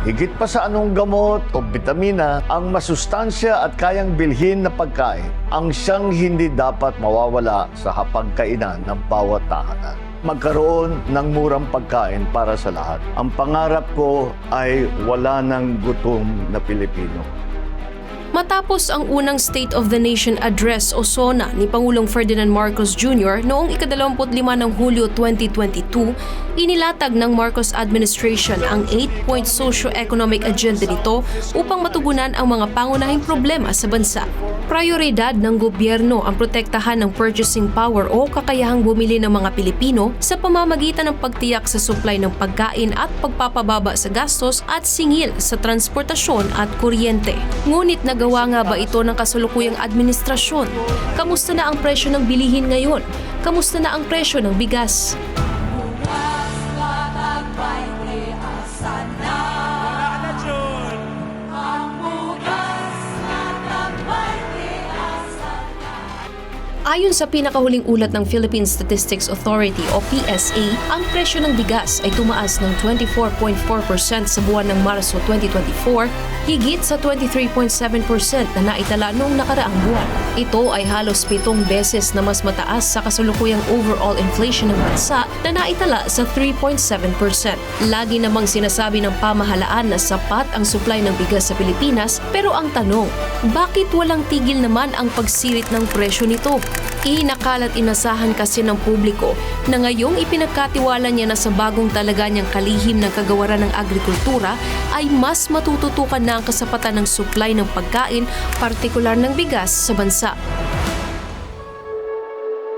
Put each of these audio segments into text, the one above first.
Higit pa sa anong gamot o bitamina, ang masustansya at kayang bilhin na pagkain ang siyang hindi dapat mawawala sa hapagkainan ng bawat tahanan. Magkaroon ng murang pagkain para sa lahat. Ang pangarap ko ay wala ng gutom na Pilipino. Matapos ang unang State of the Nation Address o SONA ni Pangulong Ferdinand Marcos Jr. noong ika-25 ng Hulyo 2022, inilatag ng Marcos administration ang 8-point socio-economic agenda nito upang matugunan ang mga pangunahing problema sa bansa. Prioridad ng gobyerno ang protektahan ng purchasing power o kakayahang bumili ng mga Pilipino sa pamamagitan ng pagtiyak sa supply ng pagkain at pagpapababa sa gastos at singil sa transportasyon at kuryente. Ngunit nagawa nga ba ito ng kasalukuyang administrasyon? Kamusta na ang presyo ng bilihin ngayon? Kamusta na ang presyo ng bigas? Ayon sa pinakahuling ulat ng Philippine Statistics Authority o PSA, ang presyo ng bigas ay tumaas ng 24.4% sa buwan ng Marso 2024, higit sa 23.7% na naitala noong nakaraang buwan. Ito ay halos 7 beses na mas mataas sa kasalukuyang overall inflation ng bansa na naitala sa 3.7%. Lagi namang sinasabi ng pamahalaan na sapat ang supply ng bigas sa Pilipinas, pero ang tanong, bakit walang tigil naman ang pagsirit ng presyo nito? Inakalat inasahan kasi ng publiko na ngayong ipinagkatiwala niya na sa bagong talaga niyang kalihim ng kagawaran ng agrikultura ay mas matututukan na ang kasapatan ng supply ng pagkain, partikular ng bigas sa bansa.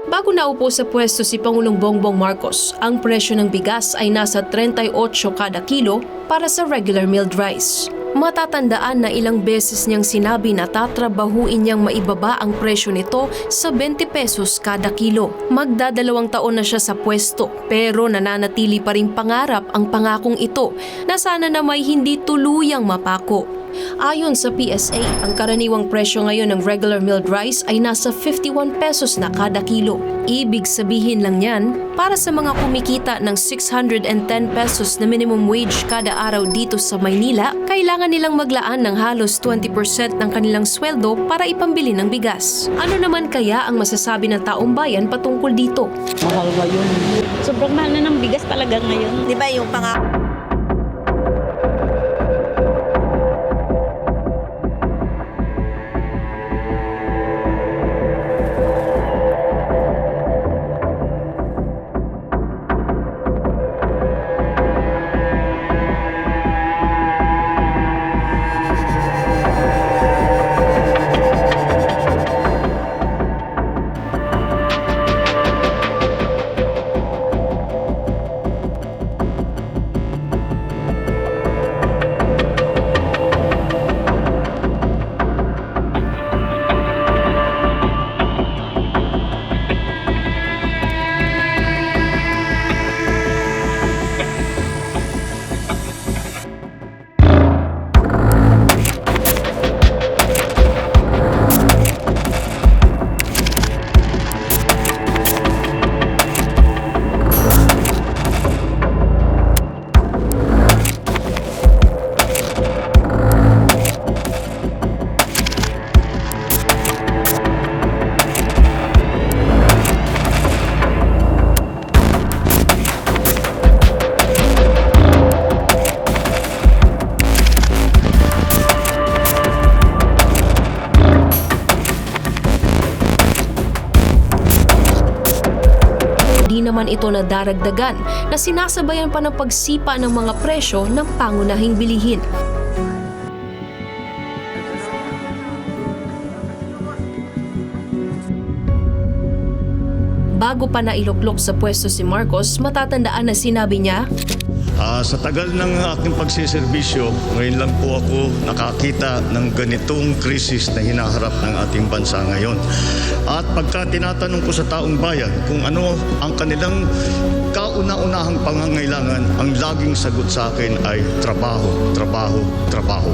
Bago naupo sa pwesto si Pangulong Bongbong Marcos, ang presyo ng bigas ay nasa 38 kada kilo para sa regular milled rice. Matatandaan na ilang beses niyang sinabi na tatrabahuin niyang maibaba ang presyo nito sa 20 pesos kada kilo. Magdadalawang taon na siya sa pwesto, pero nananatili pa ring pangarap ang pangakong ito na sana na may hindi tuluyang mapako. Ayon sa PSA, ang karaniwang presyo ngayon ng regular milled rice ay nasa 51 pesos na kada kilo. Ibig sabihin lang yan, para sa mga kumikita ng 610 pesos na minimum wage kada araw dito sa Maynila, kailangan nilang maglaan ng halos 20% ng kanilang sweldo para ipambili ng bigas. Ano naman kaya ang masasabi ng taong bayan patungkol dito? Mahal ngayon. Sobrang mahal na ng bigas talaga ngayon. Di ba yung pangako? Di naman ito nadaragdagan na sinasabayan pa ng pagsipa ng mga presyo ng pangunahing bilihin. Bago pa nailuklok sa pwesto si Marcos, matatandaan na sinabi niya, Sa tagal ng aking pagsiservisyo, ngayon lang po ako nakakita ng ganitong krisis na hinaharap ng ating bansa ngayon. At pagka tinatanong ko sa taong bayan kung ano ang kanilang kauna-unahang pangangailangan, ang laging sagot sa akin ay trabaho, trabaho, trabaho.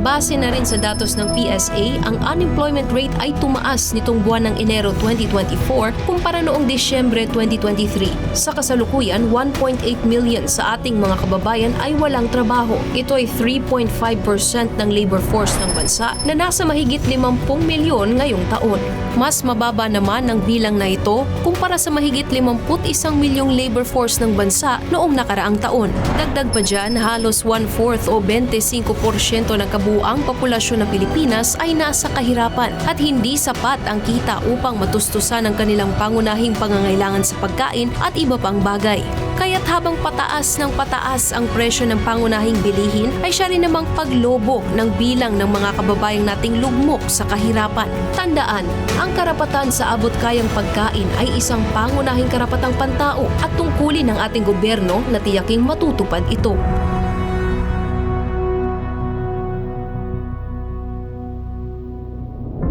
Base na rin sa datos ng PSA, ang unemployment rate ay tumaas nitong buwan ng Enero 2024 kumpara noong Disyembre 2023. Sa kasalukuyan, 1.8 million sa ating mga kababayan ay walang trabaho. Ito ay 3.5% ng labor force ng bansa na nasa mahigit 50 milyon ngayong taon. Mas mababa naman ang bilang na ito kumpara sa mahigit 51 milyong labor force ng bansa noong nakaraang taon. Dagdag pa dyan, halos 1/4 o 25% ng kabuuang populasyon ng Pilipinas ay nasa kahirapan at hindi sapat ang kita upang matustusan ang kanilang pangunahing pangangailangan sa pagkain at iba pang bagay. Kaya't habang pataas ng pataas ang presyo ng pangunahing bilihin, ay siya rin namang paglobo ng bilang ng mga kababayang nating lugmok sa kahirapan. Tandaan, ang karapatan sa abot-kayang pagkain ay isang pangunahing karapatang pantao at tungkulin ng ating gobyerno na tiyaking matutupad ito.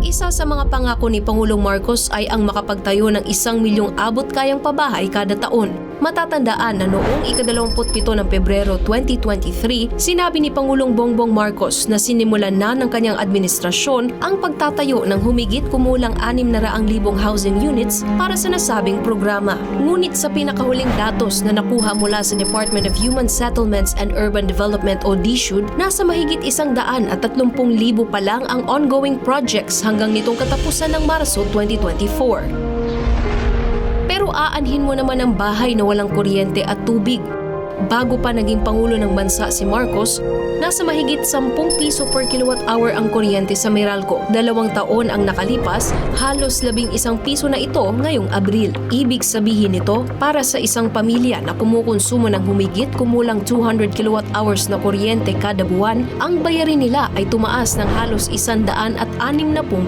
Isa sa mga pangako ni Pangulong Marcos ay ang makapagtayo ng 1 milyong abot-kayang pabahay kada taon. Matatandaan na noong ika-27 ng Pebrero 2023, sinabi ni Pangulong Bongbong Marcos na sinimulan na ng kanyang administrasyon ang pagtatayo ng humigit kumulang 600,000 housing units para sa nasabing programa. Ngunit sa pinakahuling datos na nakuha mula sa Department of Human Settlements and Urban Development o DSUD, nasa mahigit 130,000 pa lang ang ongoing projects hanggang nitong katapusan ng Marso 2024. Pero aanhin mo naman ang bahay na walang kuryente at tubig. Bago pa naging Pangulo ng Bansa si Marcos, nasa mahigit 10 piso per kilowatt-hour ang kuryente sa Meralco. 2 taon ang nakalipas, halos 11 piso na ito ngayong Abril. Ibig sabihin nito, para sa isang pamilya na kumukonsumo ng humigit kumulang 200 kilowatt-hours na kuryente kada buwan, ang bayarin nila ay tumaas ng halos 160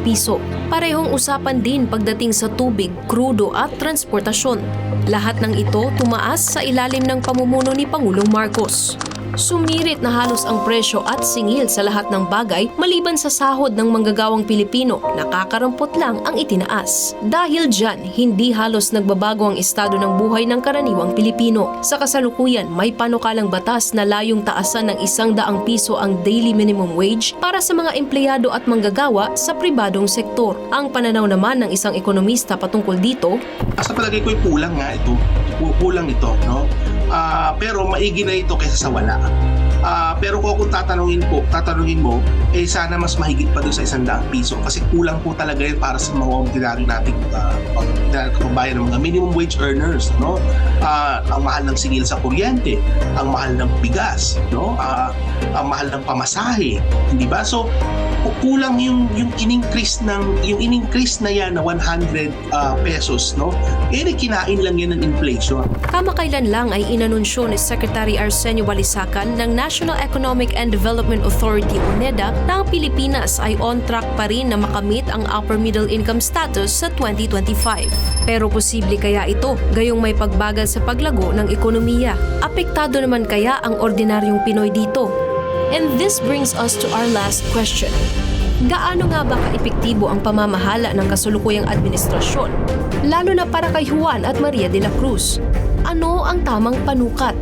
piso. Parehong usapan din pagdating sa tubig, krudo at transportasyon. Lahat ng ito tumaas sa ilalim ng pamumuno ni Pangulong Marcos. Sumirit na halos ang presyo at singil sa lahat ng bagay maliban sa sahod ng manggagawang Pilipino, nakakarampot lang ang itinaas. Dahil dyan, hindi halos nagbabago ang estado ng buhay ng karaniwang Pilipino. Sa kasalukuyan, may panukalang batas na layong taasan ng 100 piso ang daily minimum wage para sa mga empleyado at manggagawa sa pribadong sektor. Ang pananaw naman ng isang ekonomista patungkol dito, sa palagay ko kulang nga ito. Kulang ito, no? Pero maigi na ito kaysa sa wala. Pero kung tatanungin mo, sana mas mahigit pa doon sa 100 piso kasi kulang po talaga yun para sa mga ordinary nating kababayan ng mga minimum wage earners, no? Ang mahal ng singil sa kuryente, ang mahal ng bigas, no? Ang mahal ng pamasahe, hindi ba? So kulang yung in-increase na yan na 100 pesos, no? Kinain lang yan ng inflation. kamakailan lang ay inanunsyo ni Secretary Arsenio Balisacan ng National Economic and Development Authority o NEDA na ang Pilipinas ay on track pa rin na makamit ang upper middle income status sa 2025. Pero posible kaya ito gayong may pagbagal sa paglago ng ekonomiya? Apektado naman kaya ang ordinaryong Pinoy dito? And this brings us to our last question. Gaano nga ba kaepektibo ang pamamahala ng kasulukuyang administrasyon, lalo na para kay Juan at Maria de la Cruz? Ano ang tamang panukat?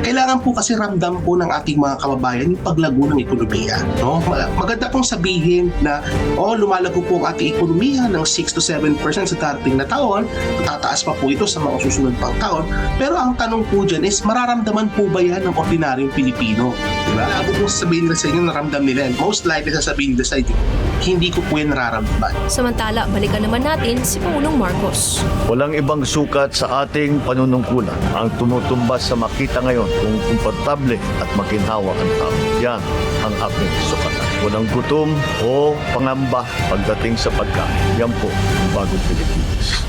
Kailangan po kasi ramdam po ng ating mga kababayan yung paglago ng ekonomiya, no? Maganda pong sabihin na lumalago po ang ating ekonomiya ng 6 to 7% sa darating na taon, tataas pa po ito sa mga susunod pang taon, pero ang tanong po dyan is mararamdaman po ba yan ng ordinaryong Pilipino? Diba? Labo po sasabihin nila sa inyo, naramdam nila yan. Most likely sasabihin nila sa inyo, hindi ko po yan nararamdaman. Samantala, balikan naman natin si Pangulong Marcos. Walang ibang sukat sa ating panunungkulan ang tumutumbas sa makita ngayon kung komportable at maginhawa ang tao. Yan ang aking sukatan. Walang gutom o pangamba pagdating sa pagkain. Yan po ang bagong Pilipinas.